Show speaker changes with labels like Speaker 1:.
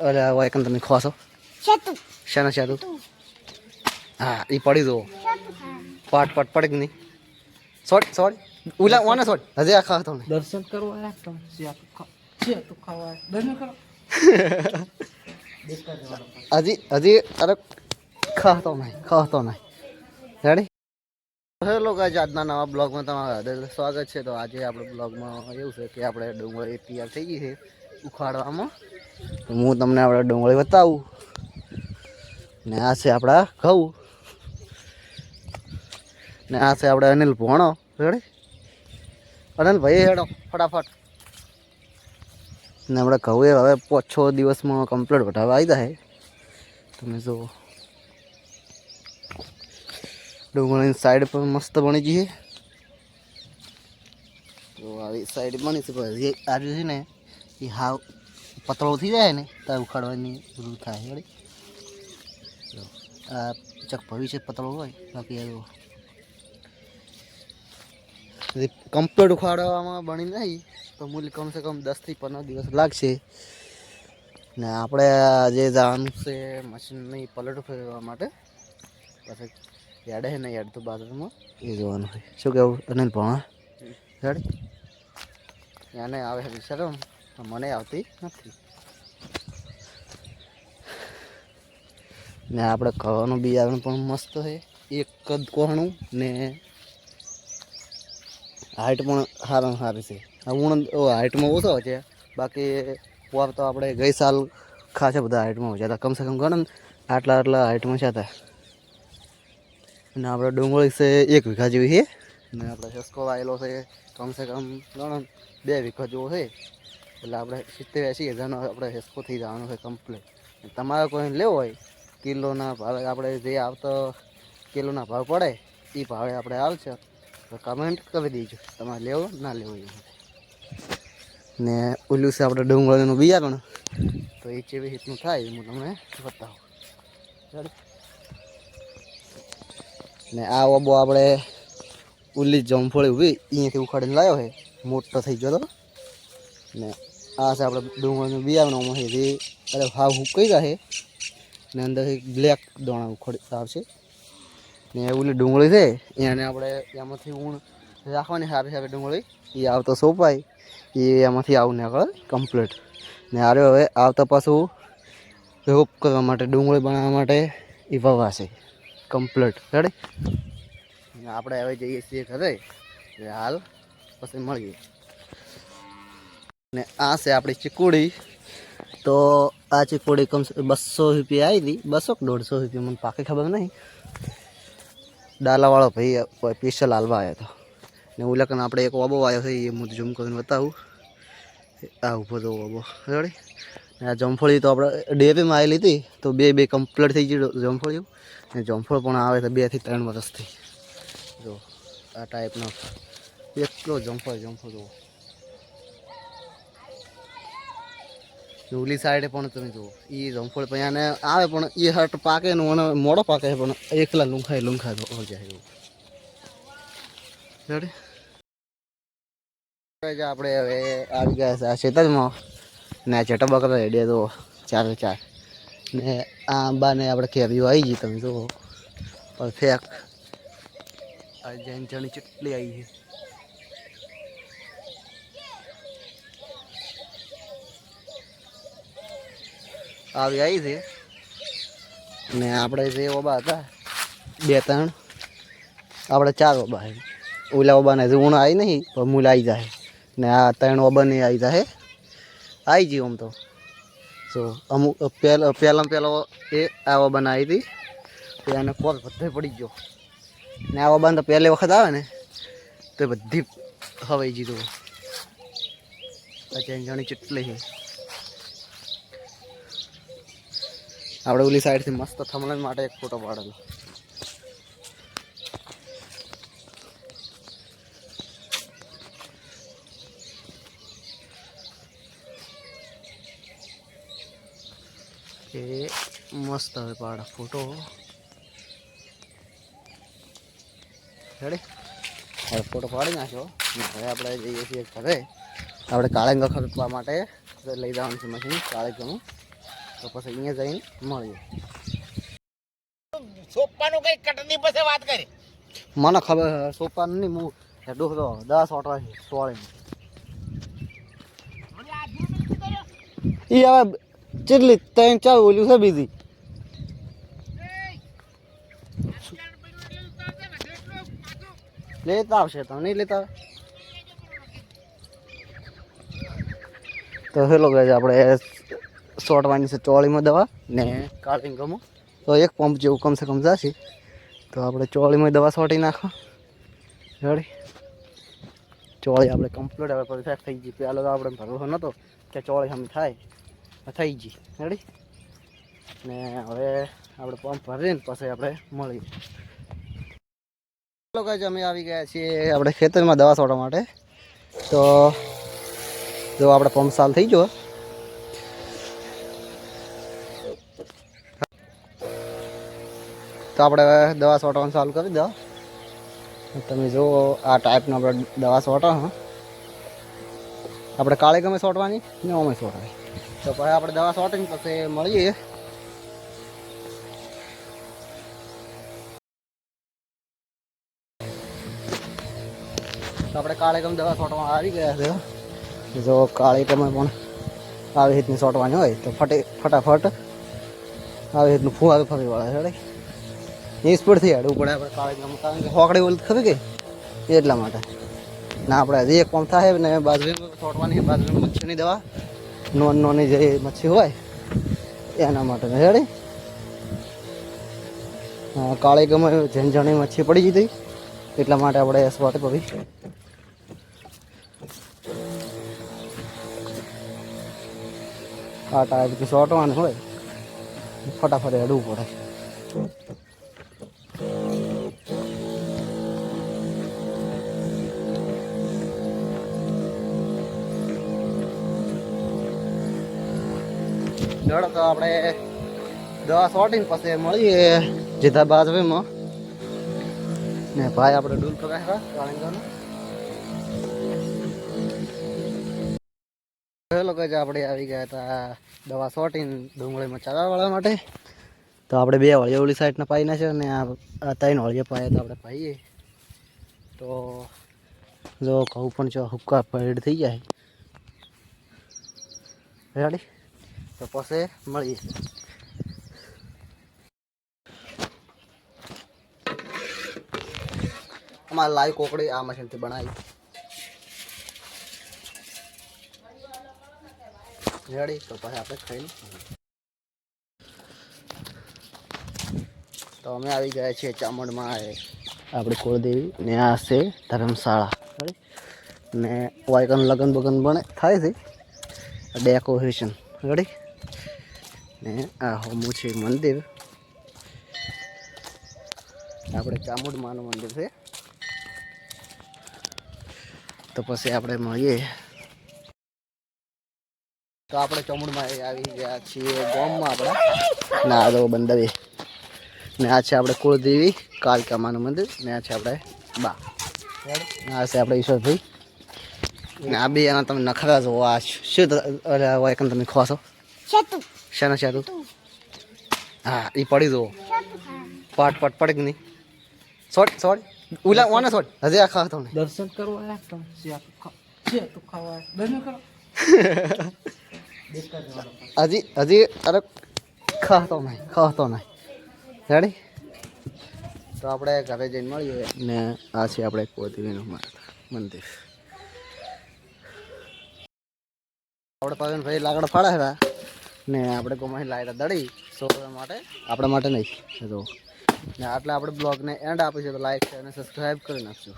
Speaker 1: અરે આ એકમ તમે ખોસો શાના શાદુ હા એ પડી દો પાટ પાટ પડે કે નહીં સોટ ઉલા ઓને સોટ હજી આ ખાવ તમને
Speaker 2: દર્શન કરવા આયા તમે છે તો ખાવા દર્શન કરો
Speaker 1: હજી અરે ખાતો નહીં રેડી હેલો ગાઈસ આજના નવા બ્લોગમાં તમારું સ્વાગત છે. તો આજે આપણે બ્લોગમાં એવું છે કે આપણે ડુંગળી તૈયાર થઈ ગઈ છે ઉખાડવામાં. તો હું તમને આપણે ડુંગળી બતાવું ને આ છે આપણા ઘઉં ને આ છે આપણે અનિલ ભોણો રેડી અનિલ ભાઈ હેડો ફટાફટ ને આપણે ઘઉં હવે 5-6 દિવસમાં કમ્પ્લીટ વટાવા આવી જાય. તમે જો ડુંગળીની સાઈડ પણ મસ્ત બની ગઈ છે. તો આવી સાઈડ બની છે પછી આજે છે ને એ હાવ પતળો થઈ જાય ને ત્યારે ઉખાડવાની જરૂર થાય રેડી. આ ચક ભવિષ્ય પતળો હોય બાકી કમ્પ્લીટ ઉખાડવામાં બની નહીં તો મૂલ્ય કમસે કમ 10 થી 15 દિવસ લાગશે. ને આપણે જે જવાનું છે મશીનની પલટ ફેરવા માટે પછી યાડ હે ને યાડ તો બાજુમાં એ જોવાનું હોય. શું કેવું અનિલ ભણા યાડ યાને આવે છે શરમ મને આવતી નથી. ને આપણે ઘઉંનું બિયારણ પણ મસ્ત છે એક જ કોહણું ને હાઈટ પણ સારી છે. હું હાઈટમાં ઓછો છે બાકી પોર તો આપણે ગઈ સાલ ખાસે બધા હાઈટમાં ઓછા હતા કમસે કમ ગણો ને આટલા હાઈટમાં છે હતા. અને આપણે ડુંગળી છે 1 વીઘા જેવી છે ને આપણે સસ્કો વાયેલો છે કમસે કમ ગણો 2 વીઘા જેવો છે. એટલે આપણે 70-80 હજારનો આપણે હેસ્કો થઈ જવાનો છે કમ્પ્લીટ. તમારે કોઈ લેવો હોય કિલોના ભાવે આપણે જે આવતો કિલોના ભાવ પડે એ ભાવે આપણે આવશે તો કમેન્ટ કરી દેજો તમારે લેવો ના લેવો એ. ને ઓલું છે આપણે ડુંગળીનું બિયારણ તો એ કેવી રીતનું થાય હું તમને બતાવું. ને આ ઓબો આપણે ઉલ્લી જમફળી ઉભી અહીંયાથી ઉખાડીને લાવ્યો છે મોટો થઈ ગયો હતો. ને આ છે આપણે ડુંગળીનું બિયારણમાં છે જે અરે ભાવ હુકાઈ ગયા છે ને અંદરથી બ્લેક દાણા ઉખડી આવશે. ને ઓલી ડુંગળી છે એને આપણે એમાંથી ઊણ રાખવાની સારી સારી ડુંગળી એ આવતો સોંપાય એ એમાંથી આવું નીકળે કમ્પ્લીટ. ને આરે હવે આવતા પાછું રોપ કરવા માટે ડુંગળી બનાવવા માટે એ વવાશે કમ્પ્લીટ રેડી. આપણે હવે જઈએ છીએ ઘરે હાલ પછી મળીએ. ને આ છે આપણી ચીકુડી. તો આ ચીકુડી કમસે 200 રૂપિયા આવી હતી 200 કે 150 રૂપિયા મને પાકી ખબર નહીં. ડાલાવાળો ભાઈ સ્પેશિયલ હાલવા આવ્યો હતો. ને ઉલકન આપણે એક ઓબો આવ્યો છે એ હું ઝૂમ કરીને બતાવું. આ ઊભો તો ઓબો રેડી. આ જમફળી તો આપણે ડેરીમાં આવેલી હતી તો બે કમ્પ્લીટ થઈ ગયું જમફળીઓ. ને જમફળ પણ આવે તો 2 થી 3 વર્ષથી. જો આ ટાઈપનો એટલો જમફળ જુઓ. ઓલી સાઈડે પણ તમે જુઓ એ જમફળ પછી આવે પણ એ હટ પાકે ને મોડો પાકે પણ એકલા લુંખાય તો જાય એવું રેડી. આપણે હવે આવી ગયા છે આ ખેતરમાં ને આ ચટા બકરા રેડિયા તો 4 ને આ આંબાને આપણે કેરીઓ આવી ગઈ તમે જુઓ પરફેક્ટ. આ જણી ચટલી આવી છે. આવી છે ને આપણે જે ઓબા હતા 2-3 આપણે 4 ઓબા છે. ઓલા ઓબાને જે ઊણ આવી નહીં પણ મૂલ આવી જાય ને આ 3 ઓબાની આવી જાય આવી ગઈ. આમ તો જો અમુક પહેલો એ આ ઓબાને આવી હતી તો એને કોલ બધે પડી ગયો ને આ ઓબાને તો પહેલી વખત આવે ને તો બધી હવાઈ જીધું. જણી ચટલી છે. આપણે ઓલી સાઈડથી મસ્ત થમણન માટે એક ફોટો પાડેલો. એ મસ્ત હવે પાડા ફોટો રેડી. હવે ફોટો પાડી નાખ્યો. હવે આપણે જઈએ છીએ ઘરે. આપણે કાળેંગા ખરીદવા માટે લઈ જવાનું છે મશીન કાળેંગાનું. તો પછી અહીંયા જઈને મળીએ.
Speaker 3: સોપાનું કઈ કટની પછી વાત કરી.
Speaker 1: મને ખબર સોપાનું નહીં, હું હેડું તો 10 ઓટો છે સોળી એ હવે કેટલી 3-4 ઓલ્યું છે બીજી લેતા આવશે તો નહીં લેતા આવે. તો હેલો ગાઈસ આપણે સોટવાની છે ચોળીમાં દવા ને કાળીંગમાં તો એક પંપ જેવું કમસે કમ જશે. તો આપણે ચોળીમાં દવા સોટી નાખો રેડી. ચોળી આપણે કમ્પ્લીટ હવે પરફેક્ટ થઈ ગઈ. પહેલાં તો આપણે ભરોસો નહોતો કે ચોળી હમ થાય, થઈ ગઈ રેડી. ને હવે આપણે પંપ ભરીને પછી આપણે મળીએ. ચાલો ગાઈસ અમે આવી ગયા છીએ આપણે ખેતરમાં દવા છોડવા માટે. તો જો આપણે પંપ ચાલુ થઈ ગયો. તો આપણે દવા છોડવાનું ચાલુ કરી દો. તમે જો આ ટાઈપનો આપણે દવા છોટો હા, આપણે કાળે ગમે છોટવાની ને ઓમે છોટવાની. તો પછી આપણે દવા છોટીને પછી મળીએ. તો આપણે કાળે ગમે દવા છોટવા આવી ગયા છે. જો કાળી ગમે પણ આવી રીતની છોટવાની હોય તો ફટાફટ આવી રીતનું ફુવારું ફરી વળે છે. એ સ્પીડથી હેડવું પડે આપણે કાળી ગમે, કારણ કે હોકડી ઓલી ખબર કે એટલા માટે. ના આપણે હજી એક પંપ થાય ને બાજરી છોટવાની, બાજરી મચ્છીની દવા નોની જે મચ્છી હોય એના માટે રેડી. કાળી ગમે ઝીણી મચ્છી પડી ગઈ એટલા માટે આપણે સ્વાટ કરી. આ ટાઈપથી છોટવાનું હોય ફટાફટ હેડવું પડે. ચલો તો આપણે દવા છોટીને પછી મળીએ જીધા બાજરીમાં. ને ભાઈ આપણે ડૂલ પકાવ્યા કાળીંગાનો. લોકો જ આપણે આવી ગયા હતા દવા છોટીને ડુંગળીમાં ચારા વાળવા માટે. તો આપણે 2 વળીએ ઓલી સાઈડના પાઈ નાખ્યો ને આ 3 વળીએ પાયા તો આપણે પાઈએ. તો જો ઘઉં પણ જો હુક્કા પેડ થઈ જાય રેડી. તો પછી મળીએ. અમારે લાઈવ કોકડી આ મશીનથી બનાવી રેડી. તો પછી આપણે ખાઈને તો અમે આવી ગયા છીએ ચામુંડમાં. આપણી કુળદેવી ને આ છે ધર્મશાળા રેડી. ને વાયકન લગન બગન બને થાય છે ડેકોરેશન રેડી. ને આ હોમું છે મંદિર, આપણે ચામુંડમાનું મંદિર છે. તો પછી આપણે મળીએ. તો આપણે ચામુંડમાં આવી ગયા છીએ ગામમાં આપણા. ના તો બંદવી ને આ છે આપણે કુળદેવી કાલિકામાનું મંદિર ને આ છે આપણે બા. આ છે આપણે ઈશ્વરભાઈ ને આ બે એના તમે નખરા જો. આ શું વાયકન તમે ખોશો શાના શાતું? હા એ પડી જુઓ પાટ પાટ પડે કે નહીં. સોટ ઉલા ઓને સોટ હજી આ ખા તમને
Speaker 2: દર્શન કરવા આવ્યા તમે તો ખાવા દર્શન કરો.
Speaker 1: હજી અરે ખાતો નહીં રેડી. તો આપણે ઘરે જઈને મળીએ. ને આ છે આપણે કુળદેવીનું મંદિર. આપણે પવનભાઈ લાકડા ફાડા હતા ને આપણે ગોમાઈ લાઈટ દડી છોકરા માટે, આપણા માટે નહીં. તો ને આટલે આપણે બ્લોગને એન્ડ આપીશું. તો લાઈક અને સબસ્ક્રાઈબ કરી નાખજો.